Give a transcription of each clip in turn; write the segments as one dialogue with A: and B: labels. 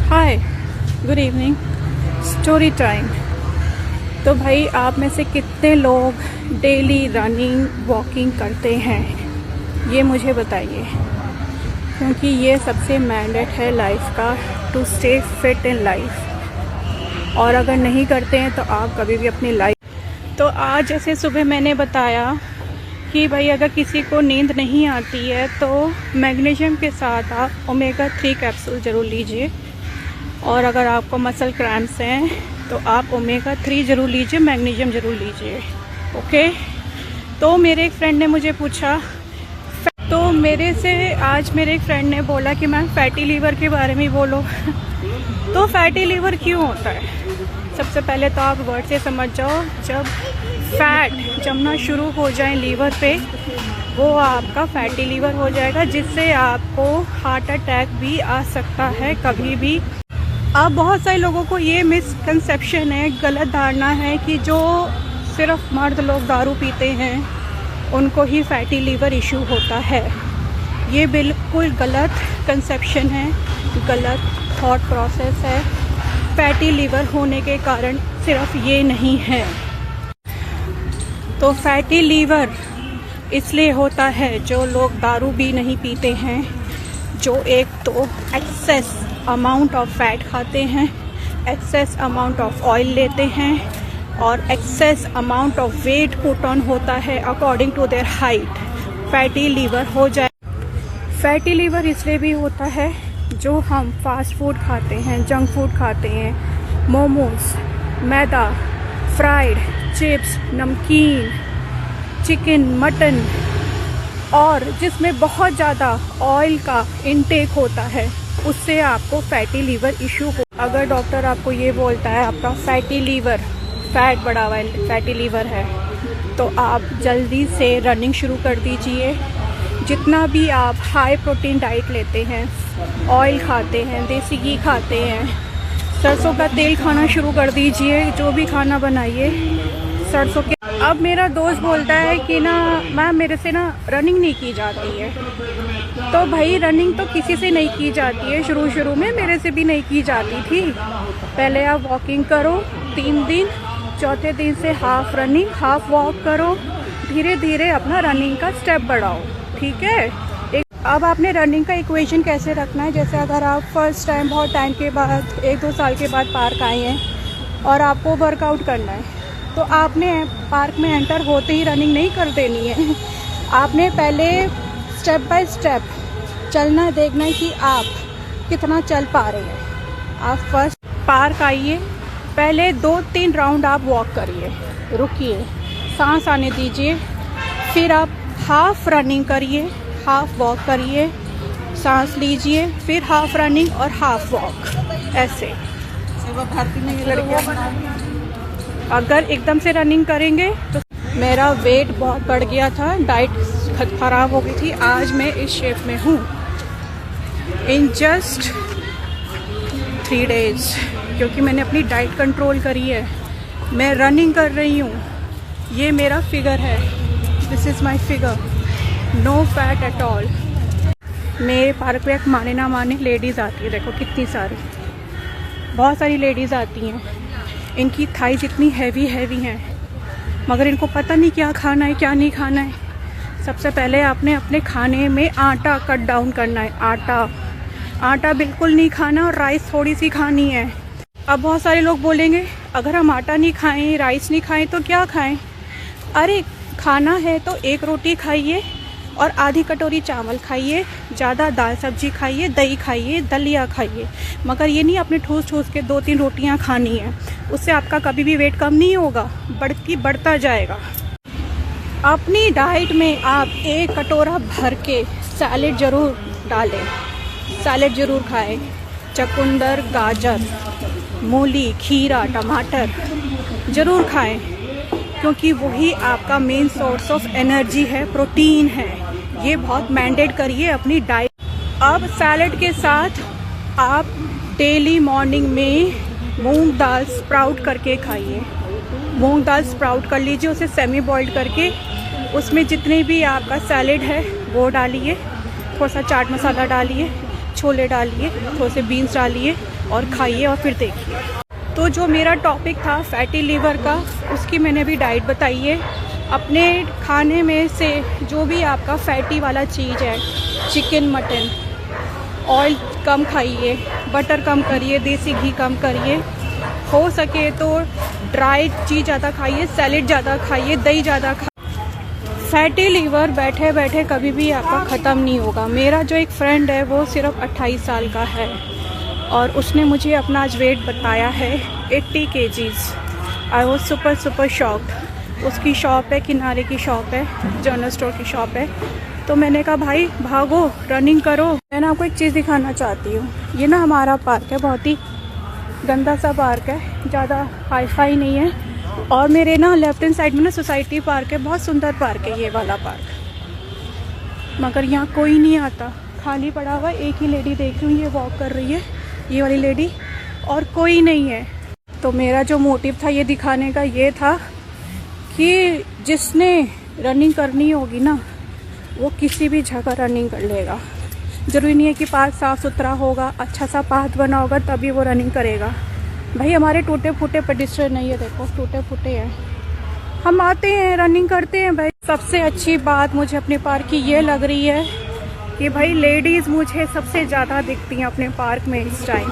A: हाय, good evening. Story time. तो भाई, आप में से कितने लोग डेली रनिंग वॉकिंग करते हैं, ये मुझे बताइए, क्योंकि ये सबसे मैंडेट है लाइफ का, to stay fit in life. और अगर नहीं करते हैं तो आप कभी भी अपनी लाइफ। तो आज जैसे सुबह मैंने बताया कि भाई अगर किसी को नींद नहीं आती है तो मैग्नीशियम के साथ आप ओमेगा 3 कैप्सूल ज़रूर लीजिए। और अगर आपको मसल क्रैम्प्स हैं तो आप ओमेगा 3 ज़रूर लीजिए, मैग्नीशियम ज़रूर लीजिए। ओके। तो मेरे एक फ्रेंड ने मुझे पूछा, तो मेरे से आज मेरे एक फ्रेंड ने बोला कि मैम फैटी लीवर के बारे में बोलो। तो फैटी लीवर क्यों होता है? सबसे पहले तो आप वर्ड से समझ जाओ, जब फैट जमना शुरू हो जाए लीवर पे, वो आपका फैटी लीवर हो जाएगा, जिससे आपको हार्ट अटैक भी आ सकता है कभी भी। अब बहुत सारे लोगों को ये मिसकंसेप्शन है, गलत धारणा है कि जो सिर्फ मर्द लोग दारू पीते हैं उनको ही फैटी लीवर इशू होता है। ये बिल्कुल गलत कंसेप्शन है, गलत थॉट प्रोसेस है। फैटी लीवर होने के कारण सिर्फ ये नहीं है। तो फैटी लीवर इसलिए होता है जो लोग दारू भी नहीं पीते हैं, जो एक तो एक्सेस अमाउंट ऑफ फैट खाते हैं, एक्सेस अमाउंट ऑफ ऑयल लेते हैं, और excess amount of weight put on होता है according to their height. Fatty liver हो जाए। फैटी लीवर इसलिए भी होता है जो हम फास्ट फूड खाते हैं, जंक फूड खाते हैं, मोमोज, मैदा, फ्राइड, चिप्स, नमकीन, चिकन, मटन, और जिसमें बहुत ज़्यादा ऑयल का इनटेक होता है, उससे आपको फैटी लीवर इशू हो। अगर डॉक्टर आपको ये बोलता है आपका फैटी लीवर, फैट बढ़ा हुआ है, फैटी लीवर है, तो आप जल्दी से रनिंग शुरू कर दीजिए। जितना भी आप हाई प्रोटीन डाइट लेते हैं, ऑयल खाते हैं, देसी घी खाते हैं, सरसों का तेल खाना शुरू कर दीजिए। जो भी खाना बनाइए सरसों के। अब मेरा दोस्त बोलता है कि ना मैम मेरे से ना रनिंग नहीं की जाती है। तो भाई रनिंग तो किसी से नहीं की जाती है, शुरू में मेरे से भी नहीं की जाती थी। पहले आप वॉकिंग करो 3 दिन, चौथे दिन से हाफ रनिंग हाफ वॉक करो, धीरे धीरे अपना रनिंग का स्टेप बढ़ाओ, ठीक है। अब आपने रनिंग का इक्वेशन कैसे रखना है, जैसे अगर आप फर्स्ट टाइम बहुत टाइम के बाद 1-2 साल के बाद पार्क आए हैं और आपको वर्कआउट करना है, तो आपने पार्क में एंटर होते ही रनिंग नहीं कर देनी है। आपने पहले स्टेप बाय स्टेप चलना, देखना है कि आप कितना चल पा रहे हैं। आप फर्स्ट पार्क आइए, पहले 2-3 राउंड आप वॉक करिए, रुकिए, सांस आने दीजिए, फिर आप हाफ रनिंग करिए, हाफ वॉक करिए, सांस लीजिए, फिर हाफ रनिंग और हाफ वॉक। ऐसे भर्ती में लड़कियां अगर एकदम से रनिंग करेंगे तो मेरा वेट बहुत बढ़ गया था, डाइट ख़राब हो गई थी, आज मैं इस शेप में हूँ इन जस्ट 3 डेज, क्योंकि मैंने अपनी डाइट कंट्रोल करी है। मैं रनिंग कर रही हूँ, ये मेरा फिगर है, this is my figure, no fat at all. मेरे पार्क में माने ना माने लेडीज़ आती है, देखो कितनी सारी, बहुत सारी लेडीज़ आती हैं। इनकी थाइज इतनी हैवी हैं, मगर इनको पता नहीं क्या खाना है क्या नहीं खाना है। सबसे पहले आपने अपने खाने में आटा कट डाउन करना है। आटा बिल्कुल नहीं खाना और राइस थोड़ी सी खानी है। अब बहुत सारे लोग बोलेंगे अगर हम आटा नहीं खाएं, राइस नहीं खाएं तो क्या खाएं? अरे खाना है तो 1 रोटी खाइए और आधी कटोरी चावल खाइए, ज़्यादा दाल सब्जी खाइए, दही खाइए, दलिया खाइए, मगर ये नहीं आपने ठूस के 2-3 रोटियां खानी है। उससे आपका कभी भी वेट कम नहीं होगा, बढ़ता जाएगा। अपनी डाइट में आप 1 कटोरा भर के सैलेड ज़रूर डालें, सैलेड ज़रूर खाएं, चुकंदर, गाजर, मूली, खीरा, टमाटर ज़रूर खाएं, क्योंकि वही आपका मेन सोर्स ऑफ एनर्जी है, प्रोटीन है। ये बहुत मैंडेट करिए अपनी डाइट। अब सैलेड के साथ आप डेली मॉर्निंग में मूंग दाल स्प्राउट करके खाइए। मूंग दाल स्प्राउट कर लीजिए, उसे सेमी बॉइल्ड करके उसमें जितने भी आपका सैलेड है वो डालिए, थोड़ा सा चाट मसाला डालिए, छोले डालिए, थोड़े से बीन्स डालिए और खाइए और फिर देखिए। तो जो मेरा टॉपिक था फैटी लीवर का, उसकी मैंने भी डाइट बताई है। अपने खाने में से जो भी आपका फैटी वाला चीज़ है, चिकन, मटन, ऑयल कम खाइए, बटर कम करिए, देसी घी कम करिए, हो सके तो ड्राई चीज़ ज़्यादा खाइए, सैलेड ज़्यादा खाइए, दही ज़्यादा खाइए। फैटी लीवर बैठे बैठे कभी भी आपका ख़त्म नहीं होगा। मेरा जो एक फ्रेंड है वो सिर्फ 28 साल का है और उसने मुझे अपना आज वेट बताया है 80 kgs। I was super shocked. उसकी शॉप है, किनारे की शॉप है, जनरल स्टोर की शॉप है। तो मैंने कहा भाई भागो, रनिंग करो। मैं ना आपको एक चीज़ दिखाना चाहती हूँ। ये ना हमारा पार्क है, बहुत ही गंदा सा पार्क है, ज़्यादा हाई फाई नहीं है। और मेरे ना लेफ्ट हैंड साइड में ना सोसाइटी पार्क है, बहुत सुंदर पार्क है ये वाला पार्क, मगर यहाँ कोई नहीं आता, खाली पड़ा हुआ। एक ही लेडी देख रही हूँ, ये वॉक कर रही है, ये वाली लेडी, और कोई नहीं है। तो मेरा जो मोटिव था ये दिखाने का ये था कि जिसने रनिंग करनी होगी ना, वो किसी भी जगह रनिंग कर लेगा। ज़रूरी नहीं है कि पार्क साफ़ सुथरा होगा, अच्छा सा पाथ बना होगा तभी वो रनिंग करेगा। भाई हमारे टूटे फूटे पेडिस्ट्रियन नहीं है, देखो टूटे फूटे हैं, हम आते हैं रनिंग करते हैं। भाई सबसे अच्छी बात मुझे अपने पार्क की ये लग रही है कि भाई लेडीज़ मुझे सबसे ज़्यादा दिखती हैं अपने पार्क में इस टाइम।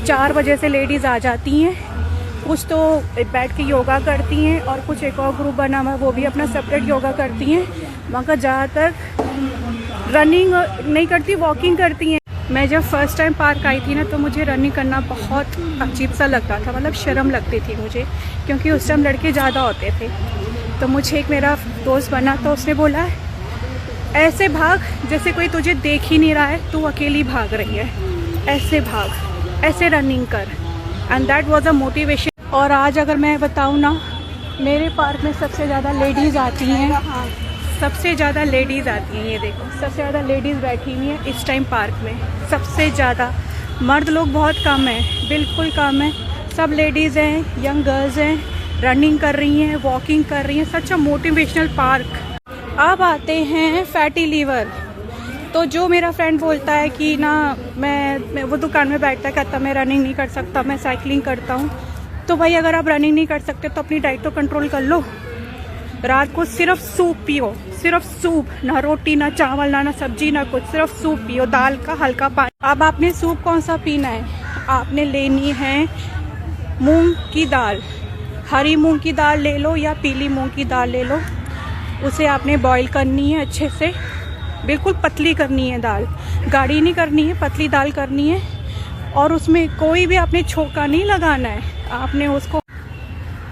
A: 4 बजे से लेडीज़ आ जाती हैं, कुछ तो बैठ के योगा करती हैं और कुछ एक और ग्रुप बना हुआ है वो भी अपना सेपरेट योगा करती हैं, मगर ज़्यादातर रनिंग नहीं करती, वॉकिंग करती हैं। मैं जब फर्स्ट टाइम पार्क आई थी ना, तो मुझे रनिंग करना बहुत अजीब सा लगता था, मतलब शर्म लगती थी मुझे, क्योंकि उस टाइम लड़के ज़्यादा होते थे। तो मुझे एक मेरा दोस्त बना, तो उसने बोला ऐसे भाग जैसे कोई तुझे देख ही नहीं रहा है, तू अकेली भाग रही है, ऐसे भाग, ऐसे रनिंग कर। And that was a motivation. और आज अगर मैं बताऊँ ना, मेरे पार्क में सबसे ज़्यादा लेडीज़ आती हैं, सबसे ज़्यादा लेडीज़ आती हैं। ये देखो सबसे ज़्यादा लेडीज़ बैठी हुई हैं इस टाइम पार्क में, सबसे ज़्यादा। मर्द लोग बहुत कम हैं, बिल्कुल कम है, सब लेडीज़ हैं, यंग गर्ल्स हैं, रनिंग कर रही हैं, वॉकिंग कर रही हैं। सच अ मोटिवेशनल पार्क। अब आते हैं फैटी लीवर। तो जो मेरा फ्रेंड बोलता है कि ना मैं वो दुकान में बैठता है, कहता मैं रनिंग नहीं कर सकता, मैं साइकिलिंग करता हूँ। तो भाई अगर आप रनिंग नहीं कर सकते तो अपनी डाइट तो कंट्रोल कर लो। रात को सिर्फ सूप पियो, सिर्फ सूप, ना रोटी, ना चावल, ना सब्जी, ना कुछ, सिर्फ सूप पियो, दाल का हल्का पानी। अब आपने सूप कौन सा पीना है? आपने लेनी है मूंग की दाल, हरी मूंग की दाल ले लो या पीली मूंग की दाल ले लो। उसे आपने बॉईल करनी है अच्छे से, बिल्कुल पतली करनी है दाल, गाढ़ी नहीं करनी है, पतली दाल करनी है। और उसमें कोई भी आपने छोंका नहीं लगाना है, आपने उसको।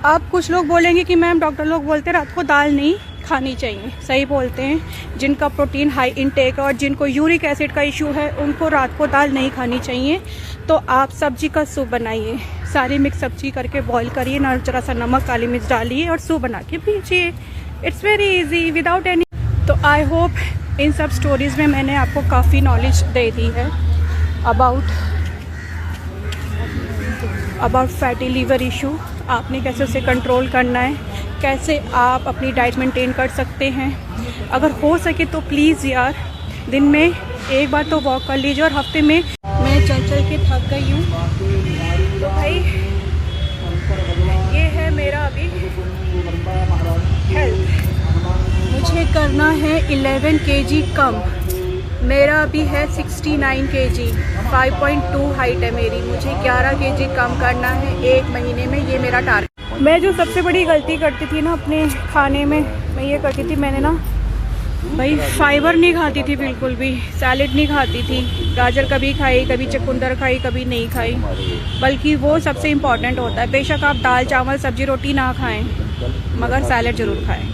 A: अब कुछ लोग बोलेंगे कि मैम डॉक्टर लोग बोलते हैं रात को दाल नहीं खानी चाहिए। सही बोलते हैं, जिनका प्रोटीन हाई इंटेक और जिनको यूरिक एसिड का इशू है उनको रात को दाल नहीं खानी चाहिए। तो आप सब्जी का सूप बनाइए, सारी मिक्स सब्जी करके बॉईल करिए, ना जरा सा नमक, काली मिर्च डालिए और सूप बना के पीजिए। It's very easy without any. तो आई होप इन सब स्टोरीज़ में मैंने आपको काफ़ी नॉलेज दे दी है अबाउट फैटी लीवर इशू, आपने कैसे उसे कंट्रोल करना है, कैसे आप अपनी डाइट मेंटेन कर सकते हैं। अगर हो सके तो प्लीज़ यार दिन में एक बार तो वॉक कर लीजिए। और हफ्ते में मैं चल के थक गई हूँ। तो भाई ये है मेरा अभी हेल्थ। मुझे करना है 11 kg कम। मेरा अभी है 69 kg, 5.2 हाइट है मेरी। मुझे 11 kg कम करना है 1 महीने में, ये मेरा टारगेट। मैं जो सबसे बड़ी गलती करती थी ना अपने खाने में, मैं ये करती थी, मैंने ना भाई फाइबर नहीं खाती थी बिल्कुल भी, सैलेड नहीं खाती थी। गाजर कभी खाई, कभी चुकंदर खाई, कभी नहीं खाई, बल्कि वो सबसे इम्पॉर्टेंट होता है। बेशक आप दाल चावल सब्जी रोटी ना खाएं, मगर सैलेड ज़रूर खाएं।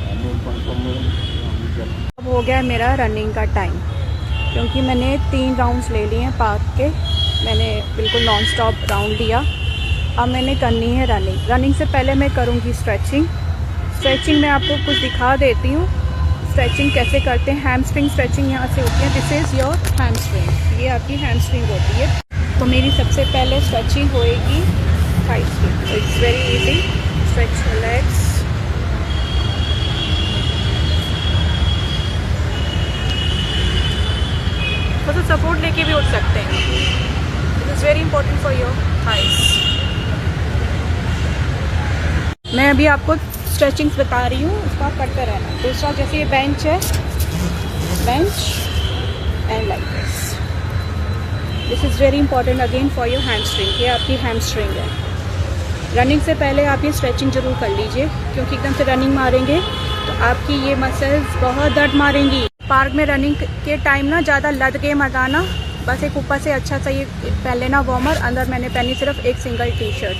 A: अब हो गया मेरा रनिंग का टाइम, क्योंकि मैंने 3 राउंड्स ले लिए हैं पार्क के, मैंने बिल्कुल नॉन स्टॉप राउंड लिया। अब मैंने करनी है रनिंग। रनिंग से पहले मैं करूँगी स्ट्रेचिंग। स्ट्रेचिंग मैं आपको कुछ दिखा देती हूँ, स्ट्रेचिंग कैसे करते हैं। हैमस्ट्रिंग स्ट्रेचिंग यहाँ से होती है, दिस इज़ योर हैमस्ट्रिंग, ये आपकी हैमस्ट्रिंग होती है। तो मेरी सबसे पहले स्ट्रेचिंग होएगी थाइस की। It's very easy, stretch your legs, थोड़ा सा सपोर्ट लेके भी उठ सकते हैं। It is very important for your thighs. मैं अभी आपको स्ट्रेचिंग्स बता रही हूँ, उसको आप करते रहना। दूसरा जैसे ये बेंच है, bench and like this is very important again for your hamstring. ये आपकी हैमस्ट्रिंग है। रनिंग से पहले आप ये स्ट्रेचिंग ज़रूर कर लीजिए, क्योंकि एकदम से रनिंग मारेंगे तो आपकी ये मसल्स बहुत दर्द मारेंगी। पार्क में रनिंग के टाइम ना ज़्यादा लद के मत आना, बस एक ऊपर से अच्छा सा ये पहन लेना वार्मर। अंदर मैंने पहनी सिर्फ एक सिंगल टी शर्ट,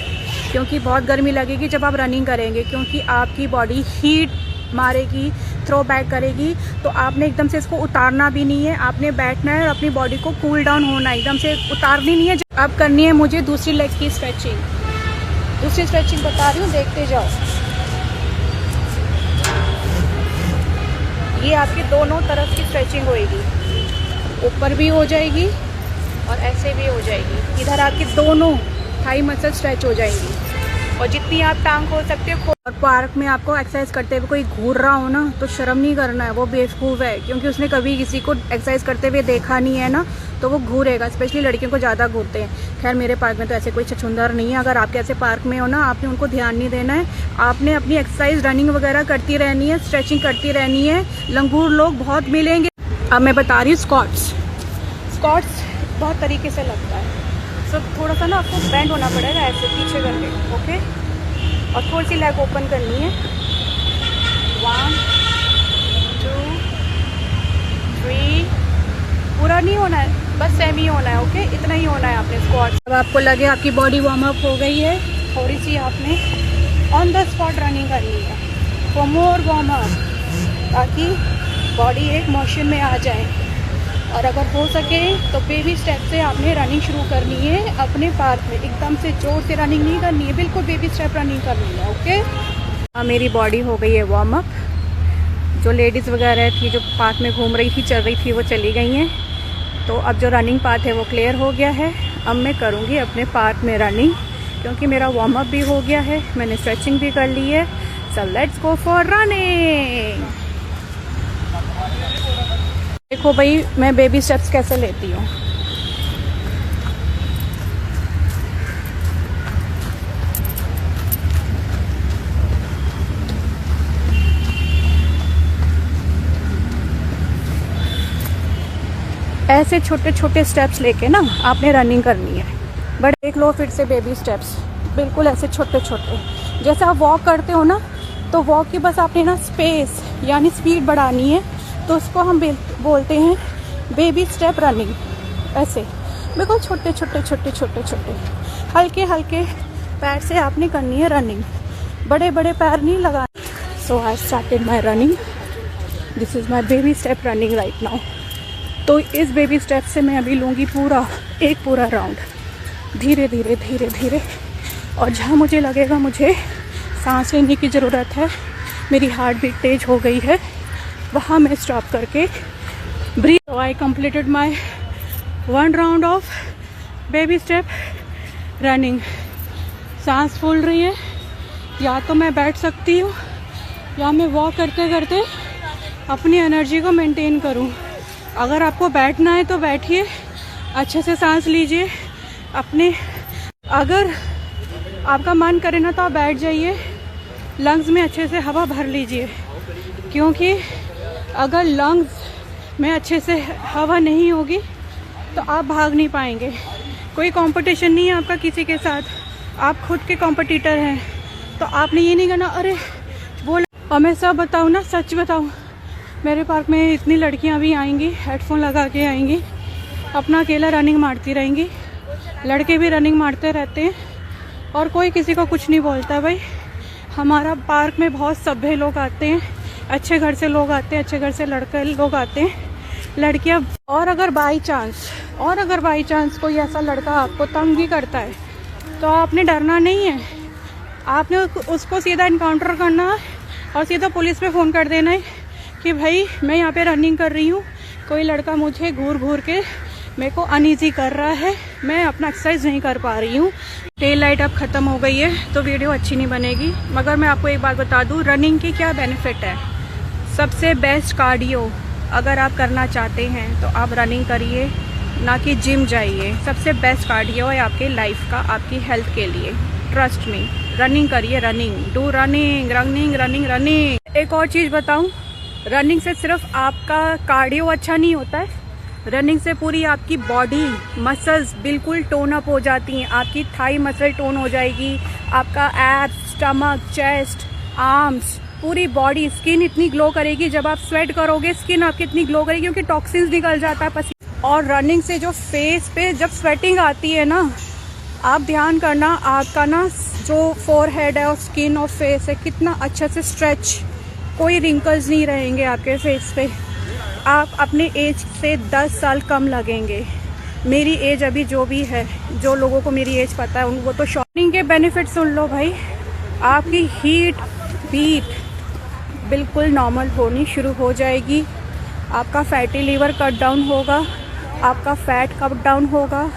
A: क्योंकि बहुत गर्मी लगेगी जब आप रनिंग करेंगे, क्योंकि आपकी बॉडी हीट मारेगी, थ्रो बैक करेगी। तो आपने एकदम से इसको उतारना भी नहीं है, आपने बैठना है और अपनी बॉडी को कूल डाउन होना है, एकदम से उतारनी नहीं है। अब करनी है मुझे दूसरी लेग की स्ट्रेचिंग। दूसरी स्ट्रेचिंग बता रही हूँ, देखते जाओ। ये आपकी दोनों तरफ की स्ट्रेचिंग होएगी, ऊपर भी हो जाएगी और ऐसे भी हो जाएगी। इधर आपकी दोनों थाई मसल स्ट्रेच हो जाएंगी और जितनी आप टांग खोल सकते हो। और पार्क में आपको एक्सरसाइज करते हुए कोई घूर रहा हो ना, तो शर्म नहीं करना है, वो बेवकूफ़ है, क्योंकि उसने कभी किसी को एक्सरसाइज करते हुए देखा नहीं है ना, तो वो घूरेगा। स्पेशली लड़कियों को ज़्यादा घूरते हैं। खैर मेरे पार्क में तो ऐसे कोई छछूंदर नहीं है। अगर आपके ऐसे पार्क में हो ना, आपने उनको ध्यान नहीं देना है, आपने अपनी एक्सरसाइज रनिंग वगैरह करती रहनी है, स्ट्रेचिंग करती रहनी है। लंगूर लोग बहुत मिलेंगे। अब मैं बता रही हूँ स्क्वाट्स। स्क्वाट्स बहुत तरीके से लगता है, तो थोड़ा सा ना आपको बेंड होना पड़ेगा ऐसे पीछे करके, ओके। और थोड़ी सी लेग ओपन करनी है। 1 2 3, पूरा नहीं होना है, बस सेमी होना है, ओके। इतना ही होना है आपने स्क्वाट। अब आपको लगे आपकी बॉडी वार्म अप हो गई है, थोड़ी सी आपने ऑन द स्पॉट रनिंग करनी है फॉर मोर वार्म अप, ताकि बॉडी एक मोशन में आ जाए। और अगर हो सके तो बेबी स्टेप से आपने रनिंग शुरू करनी है अपने पार्क में। एकदम से जोर से रनिंग नहीं करनी है, बिल्कुल बेबी स्टेप रनिंग करनी है, ओके। अब मेरी बॉडी हो गई है वार्म अप। जो लेडीज़ वगैरह थी जो पार्क में घूम रही थी, चल रही थी, वो चली गई हैं। तो अब जो रनिंग पाथ है वो क्लियर हो गया है। अब मैं करूँगी अपने पार्क में रनिंग, क्योंकि मेरा वार्म अप भी हो गया है, मैंने स्ट्रेचिंग भी कर ली है। So let's go for running. देखो भाई मैं बेबी स्टेप्स कैसे लेती हूँ। ऐसे छोटे छोटे स्टेप्स लेके ना आपने रनिंग करनी है। बट देख लो फिर से बेबी स्टेप्स, बिल्कुल ऐसे छोटे छोटे। जैसे आप वॉक करते हो ना, तो वॉक की बस आपने ना स्पेस यानी स्पीड बढ़ानी है, तो उसको हम बोलते हैं बेबी स्टेप रनिंग। ऐसे बिल्कुल छोटे छोटे छोटे छोटे छोटे हल्के हल्के पैर से आपने करनी है रनिंग, बड़े बड़े पैर नहीं लगाने। So I started my running. This is my baby step running right now. तो इस बेबी स्टेप से मैं अभी लूँगी एक पूरा राउंड, धीरे धीरे धीरे धीरे। और जहाँ मुझे लगेगा मुझे सांस लेने की ज़रूरत है, मेरी हार्ट बीट तेज हो गई है, वहाँ मैं स्टॉप करके ब्रीथ। तो I completed my 1 round of baby step running. सांस फूल रही है, या तो मैं बैठ सकती हूँ या मैं वॉक करते करते अपनी एनर्जी को मेंटेन करूँ। अगर आपको बैठना है तो बैठिए, अच्छे से सांस लीजिए अपने। अगर आपका मन करे ना तो आप बैठ जाइए, लंग्स में अच्छे से हवा भर लीजिए, क्योंकि अगर लंग्स में अच्छे से हवा नहीं होगी तो आप भाग नहीं पाएंगे। कोई कंपटीशन नहीं है आपका किसी के साथ, आप खुद के कॉम्पिटिटर हैं। तो आपने ये नहीं करना अरे बोल। और मैं सब बताऊँ ना, सच बताऊँ, मेरे पार्क में इतनी लड़कियां भी आएंगी, हेडफोन लगा के आएंगी, अपना अकेला रनिंग मारती रहेंगी। लड़के भी रनिंग मारते रहते हैं और कोई किसी को कुछ नहीं बोलता है। भाई हमारा पार्क में बहुत सभ्य लोग आते हैं, अच्छे घर से लोग आते हैं, अच्छे घर से लड़के लोग आते हैं, लड़कियां। और अगर बाई चांस कोई ऐसा लड़का आपको तंग भी करता है तो आपने डरना नहीं है, आपने उसको सीधा इनकाउंटर करना और सीधा पुलिस पे फ़ोन कर देना है कि भाई मैं यहाँ पे रनिंग कर रही हूँ, कोई लड़का मुझे घूर के मेरे को अनईजी कर रहा है, मैं अपना एक्सरसाइज नहीं कर पा रही हूँ। टेल लाइट अब ख़त्म हो गई है तो वीडियो अच्छी नहीं बनेगी, मगर मैं आपको एक बात बता दूँ, रनिंग की क्या बेनिफिट है। सबसे बेस्ट कार्डियो अगर आप करना चाहते हैं तो आप रनिंग करिए, ना कि जिम जाइए। सबसे बेस्ट कार्डियो है आपके लाइफ का, आपकी हेल्थ के लिए। ट्रस्ट मी, रनिंग करिए, running, do running running running running. एक और चीज़ बताऊं, रनिंग से सिर्फ आपका कार्डियो अच्छा नहीं होता है, रनिंग से पूरी आपकी बॉडी मसल्स बिल्कुल टोन अप हो जाती हैं। आपकी थाई मसल टोन हो जाएगी, आपका एब्स, स्टमक, चेस्ट, आर्म्स, पूरी बॉडी, स्किन इतनी ग्लो करेगी। जब आप स्वेट करोगे स्किन आपकी इतनी ग्लो करेगी क्योंकि टॉक्सिन्स निकल जाता है पसीना। और रनिंग से जो फेस पे जब स्वेटिंग आती है ना, आप ध्यान करना, आपका ना जो फोरहेड है और स्किन और फेस है कितना अच्छे से स्ट्रेच, कोई रिंकल्स नहीं रहेंगे आपके फेस पे। आप अपने एज से 10 साल कम लगेंगे। मेरी एज अभी जो भी है, जो लोगों को मेरी एज पता है वो तो शॉर्टनिंग के बेनिफिट सुन लो भाई। आपकी हीट बीट बिल्कुल नॉर्मल होनी शुरू हो जाएगी, आपका फैटी लीवर कट डाउन होगा, आपका फैट कट डाउन होगा।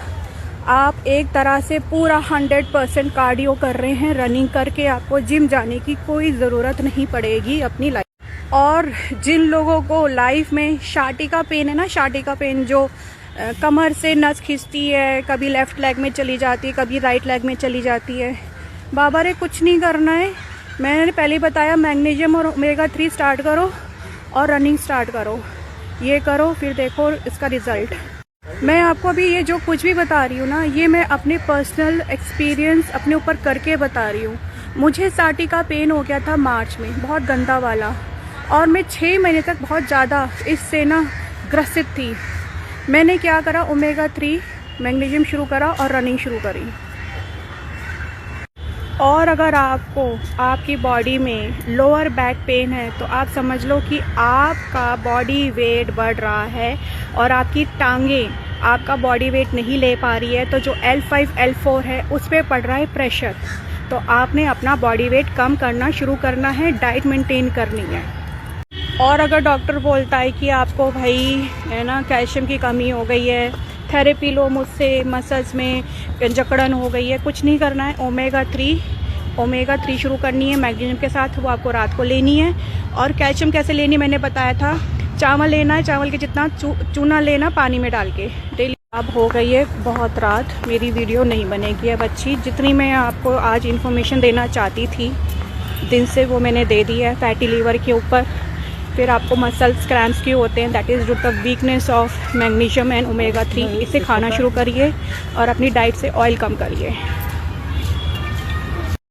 A: आप एक तरह से पूरा 100% कार्डियो कर रहे हैं रनिंग करके। आपको जिम जाने की कोई ज़रूरत नहीं पड़ेगी अपनी लाइफ। और जिन लोगों को लाइफ में शाटिका पेन है ना, शाटिका पेन जो कमर से नस खींचती है, कभी लेफ्ट लेग में चली जाती है, कभी राइट लेग में चली जाती है, बाबा रे कुछ नहीं करना है। मैंने पहले बताया, मैग्नीशियम और ओमेगा 3 स्टार्ट करो और रनिंग स्टार्ट करो। ये करो, फिर देखो इसका रिज़ल्ट। मैं आपको अभी ये जो कुछ भी बता रही हूँ ना, ये मैं अपने पर्सनल एक्सपीरियंस अपने ऊपर करके बता रही हूँ। मुझे साटिका पेन हो गया था मार्च में, बहुत गंदा वाला, और मैं 6 महीने तक बहुत ज़्यादा इससे ना ग्रसित थी। मैंने क्या करा, ओमेगा 3 मैग्नीशियम शुरू करा और रनिंग शुरू करी। और अगर आपको आपकी बॉडी में लोअर बैक पेन है तो आप समझ लो कि आपका बॉडी वेट बढ़ रहा है और आपकी टांगें आपका बॉडी वेट नहीं ले पा रही है, तो जो L5 L4 है उस पर पड़ रहा है प्रेशर। तो आपने अपना बॉडी वेट कम करना शुरू करना है, डाइट मेंटेन करनी है। और अगर डॉक्टर बोलता है कि आपको भाई है ना कैल्शियम की कमी हो गई है, थेरेपी लो मुझसे, मसल्स में जकड़न हो गई है, कुछ नहीं करना है। ओमेगा 3 शुरू करनी है मैग्नीशियम के साथ, वो आपको रात को लेनी है। और कैल्शियम कैसे लेनी मैंने बताया था, चावल लेना है, चावल के जितना चूना लेना पानी में डाल के डेली। अब हो गई है बहुत रात, मेरी वीडियो नहीं बनेगी अब अच्छी। जितनी मैं आपको आज इन्फॉर्मेशन देना चाहती थी दिन से वो मैंने दे दी है। फैटी लीवर के ऊपर, फिर आपको मसल्स क्रैम्प्स क्यों होते हैं, that is due to weakness of magnesium and omega 3। इसे खाना शुरू करिए और अपनी डाइट से ऑयल कम करिए।